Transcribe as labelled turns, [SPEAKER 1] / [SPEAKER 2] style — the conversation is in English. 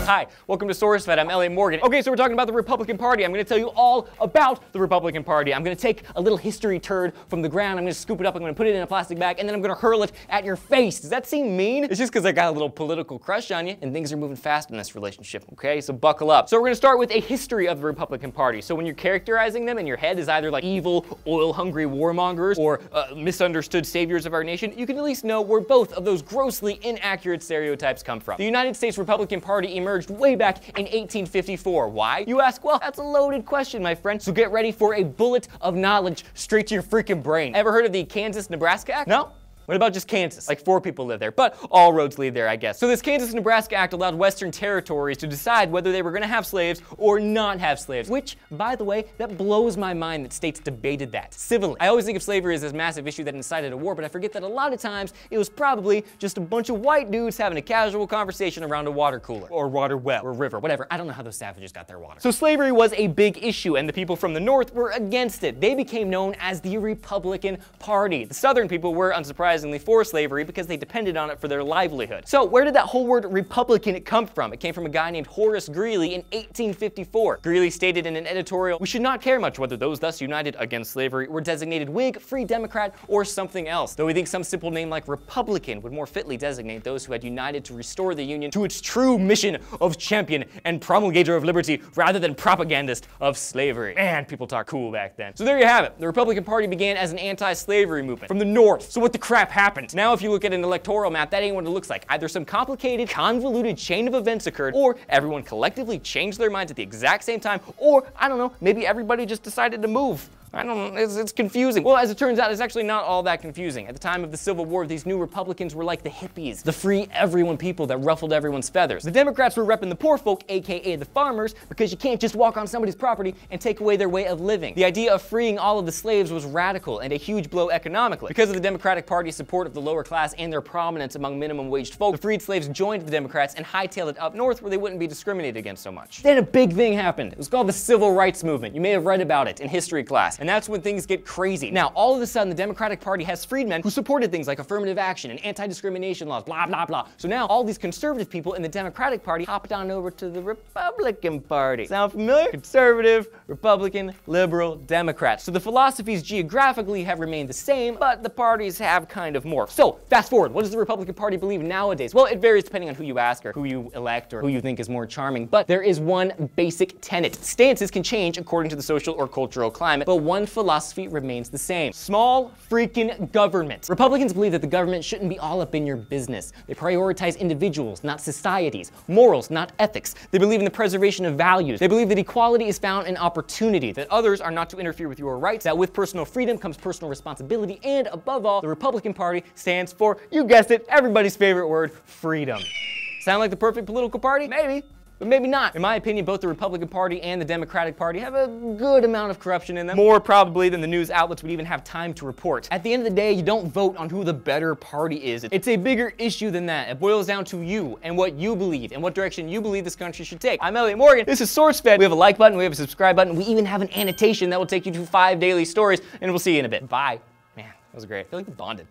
[SPEAKER 1] Hi, welcome to Sourcefed. I'm Elliot Morgan. Okay, so we're talking about the Republican Party. I'm going to tell you all about the Republican Party. I'm going to take a little history turd from the ground. I'm going to scoop it up. I'm going to put it in a plastic bag, and then I'm going to hurl it at your face. Does that seem mean? It's just because I got a little political crush on you, and things are moving fast in this relationship, okay? So buckle up. So we're going to start with a history of the Republican Party. So when you're characterizing them in your head as either like evil, oil-hungry warmongers or misunderstood saviors of our nation, you can at least know where both of those grossly inaccurate stereotypes come from. The United States Republican Party emerged way back in 1854. Why? You ask, well, that's a loaded question, my friend. So get ready for a bullet of knowledge straight to your freaking brain. Ever heard of the Kansas-Nebraska Act? No? What about just Kansas? Like 4 people live there, but all roads lead there, I guess. So this Kansas-Nebraska Act allowed Western territories to decide whether they were gonna have slaves or not have slaves, which, by the way, that blows my mind that states debated that civilly. I always think of slavery as this massive issue that incited a war, but I forget that a lot of times it was probably just a bunch of white dudes having a casual conversation around a water cooler, or water well, or river, whatever. I don't know how those savages got their water. So slavery was a big issue, and the people from the North were against it. They became known as the Republican Party. The Southern people were, unsurprisingly, for slavery because they depended on it for their livelihood. So where did that whole word Republican come from? It came from a guy named Horace Greeley in 1854. Greeley stated in an editorial, "We should not care much whether those thus united against slavery were designated Whig, Free Democrat, or something else, though we think some simple name like Republican would more fitly designate those who had united to restore the Union to its true mission of champion and promulgator of liberty rather than propagandist of slavery." Man, people talk cool back then. So there you have it. The Republican Party began as an anti-slavery movement from the North. So what the crap happened? Now if you look at an electoral map, that ain't what it looks like. Either some complicated, convoluted chain of events occurred, or everyone collectively changed their minds at the exact same time, or, I don't know, maybe everybody just decided to move. I don't know, it's confusing. Well, as it turns out, it's actually not all that confusing. At the time of the Civil War, these new Republicans were like the hippies, the free everyone people that ruffled everyone's feathers. The Democrats were repping the poor folk, aka the farmers, because you can't just walk on somebody's property and take away their way of living. The idea of freeing all of the slaves was radical and a huge blow economically. Because of the Democratic Party's support of the lower class and their prominence among minimum-waged folk, the freed slaves joined the Democrats and hightailed it up north where they wouldn't be discriminated against so much. Then a big thing happened. It was called the Civil Rights Movement. You may have read about it in history class. And that's when things get crazy. Now, all of a sudden, the Democratic Party has freedmen who supported things like affirmative action and anti-discrimination laws, blah, blah, blah. So now, all these conservative people in the Democratic Party hopped on over to the Republican Party. Sound familiar? Conservative, Republican, liberal, Democrat. So the philosophies geographically have remained the same, but the parties have kind of morphed. So, fast forward, what does the Republican Party believe nowadays? Well, it varies depending on who you ask or who you elect or who you think is more charming, but there is one basic tenet. Stances can change according to the social or cultural climate, but one philosophy remains the same. Small freaking government. Republicans believe that the government shouldn't be all up in your business. They prioritize individuals, not societies. Morals, not ethics. They believe in the preservation of values. They believe that equality is found in opportunity, that others are not to interfere with your rights, that with personal freedom comes personal responsibility, and above all, the Republican Party stands for, you guessed it, everybody's favorite word, freedom. Sound like the perfect political party? Maybe. But maybe not. In my opinion, both the Republican Party and the Democratic Party have a good amount of corruption in them. More probably than the news outlets would even have time to report. At the end of the day, you don't vote on who the better party is. It's a bigger issue than that. It boils down to you and what you believe and what direction you believe this country should take. I'm Elliot Morgan. This is Sourcefed. We have a like button. We have a subscribe button. We even have an annotation that will take you to 5 daily stories, and we'll see you in a bit. Bye. Man, that was great. I feel like we bonded.